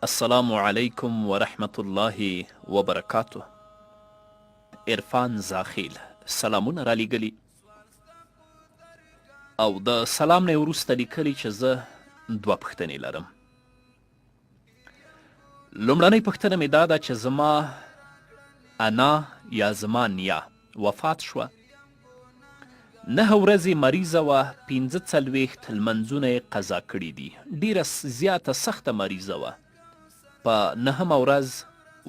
السلام علیکم ورحمت الله وبرکاته. عرفان زاخیل سلامونه را لیږلي او د سلام نه وروسته لیکلي چې زه دوه پوښتنې لرم. لومړنۍ پوښتنه مې دا ده چې زما انا یا زما نیا وفات شوه. 9 ورځې مریضه وه، 45 لمنځونه یې قضا کړي دي. ډیره زیاته سخته مریضه وه، په 9مه ورځ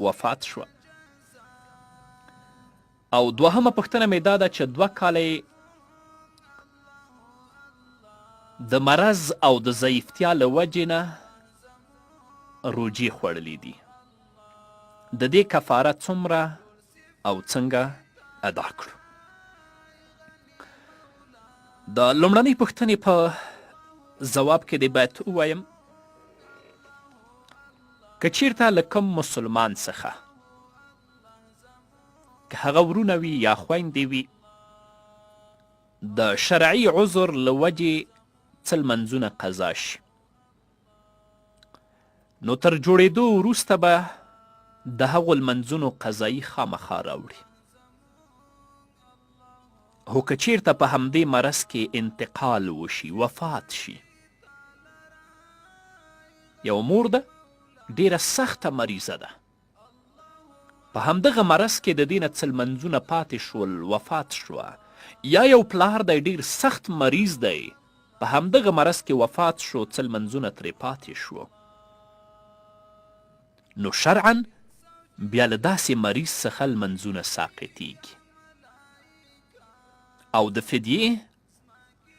وفات شوه. او دوهمه پوښتنه مې دا ده چې 2 کاله د مرض او د ضعیفتیا له وجې نه روجې خوړلې دي. د دې کفاره څومره او څنګه ادا کړو؟ د لومړنۍ پوښتنې په ځواب کې دې باید ووایم که چیرته له کوم مسلمان څخه که هغه ورونه وي یا خویندې وي د شرعي عذر له وجې څه لمنځونه قضا شي، نو تر جوړېدو وروسته به د هغو لمنځونو قضایي خامخا راوړي. خو که چیرته په همدې مرض کې انتقال وشي، وفات شي، یو مور ده ډیره سخته مریضه ده، په همدغه مرض کې د دې نه څه لمنځونه پاتې شول، وفات شوه، یا یو پلار دی ډیر سخت مریض دی، په همدغه مرض کې وفات شو، څه لمنځونه ترې پاتې شو، نو شرعا بیا له داسې مریض څخه لمنځونه ساقطیږي او د فدیې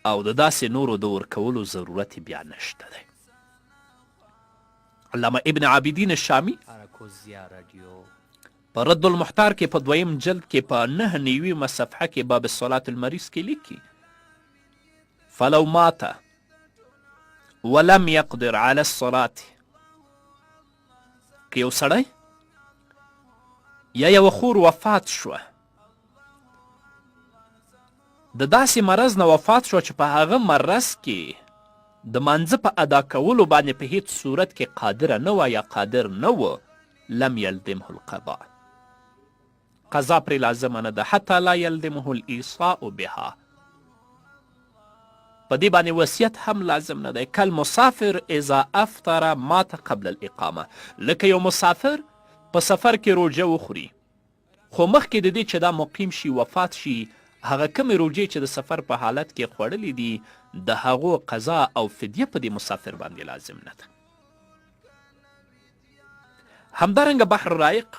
او د داسې نورو د ورکولو ضرورت بیا نشته دی. علامه ابن عابدین الشامی په رد المحتار کې په 2م جلد کې په 9 صفحه کې باب الصلاة المریض کې لیکي فلو مات ولم يقدر على الصلاة، که یو سړی یا یو خور وفات شوه، د داسې مرض نه وفات شوه چې په هغه مرض کې د مانځه په ادا کولو باندې په هیڅ صورت کې قادره نه وه یا قادر نه و، لم یلزمه القضاء، قضا پرې لازمه نه ده، حتی لا یلزمه الایصاء بها، په دې باندې وصیت هم لازم نه دی. کالمسافر اذا افطر مات قبل الاقامه، لکه یو مسافر په سفر کې روژه وخوري خو مخکې د دې چې دا مقیم شي وفات شي، هغه کمې روژې چې د سفر په حالت کې خوړلې دي د هغو قضا او فدیه په دې مسافر باندې لازم نه ده. همدارنګه بحر رایق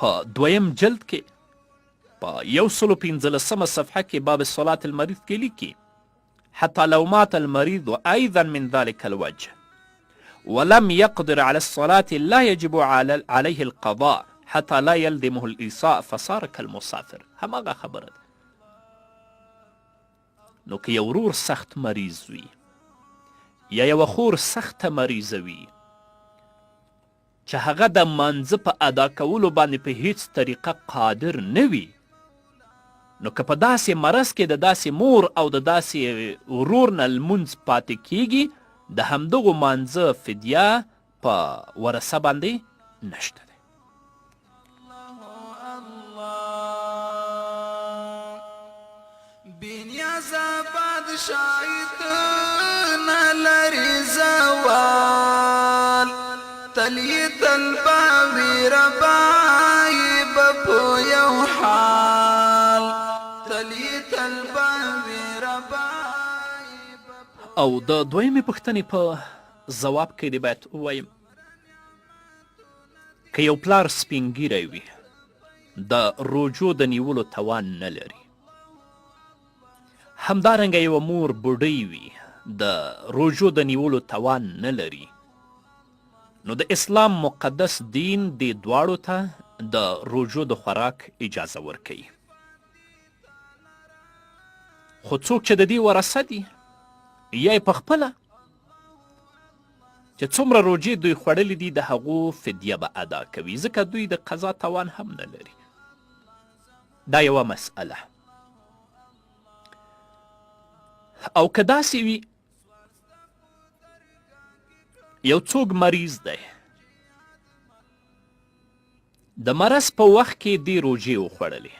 په 2م جلد کې په 115 صفحه کې باب الصلاة المریض کې لیکي حتی لو مات المریض ایضا من ذلك الوجه ولم يقدر على الصلاة لا يجب عليه القضاء حتی لا یلزمه الایصاء فصار کالمسافر. هماغه خبره ده. نو که یو ورور سخت مریض وي یا یو خور سخته مریضه وي چې هغه د مانځه په ادا کولو باندې په هیڅ طریقه قادر نه وي، نو که په داسې مرض کې د داسې مور او د داسې ورور نه لمونځ پاتې کیږي، د همدغو مانځه فدیه په ورثه باندې نشته دی. بنیازه بادشاهیت نلري زوال، تلی تلباوی ربای بپو یو حال، تلی تلباوی ربای بپو. او د 2مې پوښتنې په ځواب کې دې باید ووایم که یو پلار سپینګیری وي د روجو د نیولو توان نه لري، همدارنګه یوه مور بوډۍ وي د روژو د نیولو توان نه لري، نو د اسلام مقدس دین دې دواړو ته د روژو د خوراک اجازه ورکوي. خو څوک چې د دې ورثه دي یا یې پخپله چې څومره روژې دوی خوړلې دي د هغو فدیه به ادا کوي، ځکه دوی د قضا توان هم نه لري. دا یوه مسئله. او که داسې وي یو څوک مریض دی، د مرض په وخت کې دې روژې وخوړلې،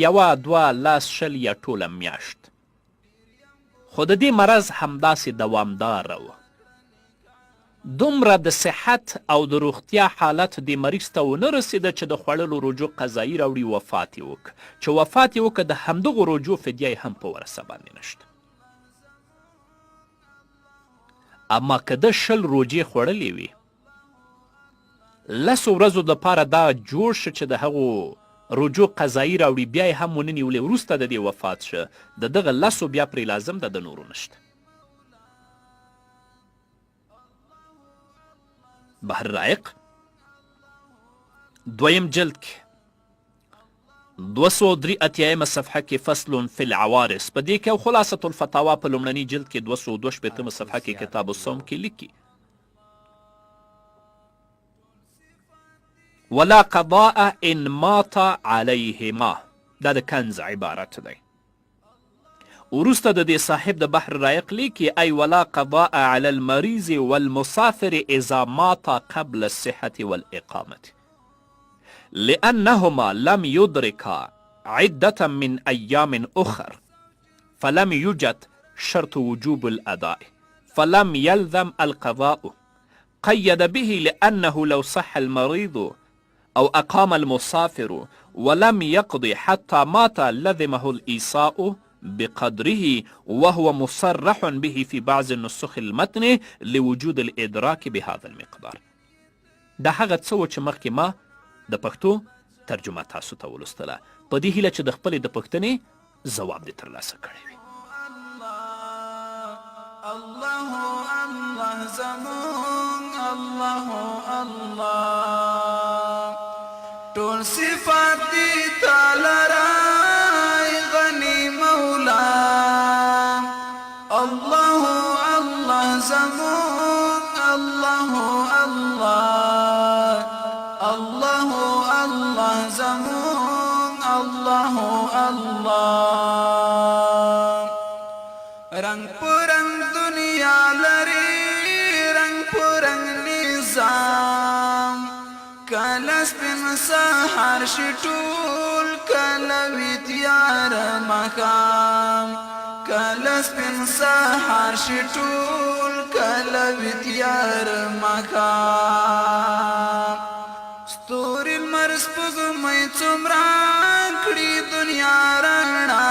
یوه دوه لس شل یا ټوله میاشت، خو د دې مرض همداسې دوامداره و. دومره د صحت او د روغتیا حالت د مریض ته ونه رسېده چې د خوړلو روجو قضایي راوړي، وفات یې وکړه. چې وفات یې وکړه، د همدغو روجو فدیه یې هم په ورثه باندې نشته. اما که ده 20 روجې خوړلې وي، 10 ورځو دپاره دا جوړ شه چې د هغو روجو قضایي راوړي، بیا یې هم ونه نیولې، وروسته د دې وفات شه، د دغه 10 بیا پرې لازم ده، د نورو نشته. بحر رائق 2 جلد کې 283 صفحه کې فصل فی العوارض، په دې کې او خلاصة الفتاوا په لومړني جلد کې 262 صفحه کې کتاب الصوم کې لیکي: ولا قضاء ان مات علیهما. دا د کنز عبارت دی. وروسته د دې صاحب د بحر رائق لیکي: ای ولا قضاء علی المریض والمسافر اذا مات قبل الصحة والإقامة لأنهما لم يدركا عدة من أيام أخر فلم يوجد شرط وجوب الأداء فلم يلزم القضاء. قيد به لأنه لو صح المريض أو أقام المسافر ولم يقضي حتى مات لزمه الإيصاء بقدره وهو مصرح به في بعض النسخ المتن لوجود الإدراك بهذا المقدار. دا هغه څه و چې مخکې ما د پښتو ترجمه تاسو ته ولوستله، په دې هیله چې د خپلې د پوښتنې ځواب دې ترلاسه کړی وي. الله الله زمون الله الله ټول صفات دي تعالی رای غنی مولا. الله الله زمون الله الله الله الله زمون الله الله رنگ پرنگ دنیا لري رنگ پرنگ نظام کله سپین سحر شي ټول کله ویتیار مقام کله سپین سحر شي ټول کله ویتیار مقام ستوري لمر سپوږمۍ څومره کړي دنیا رڼا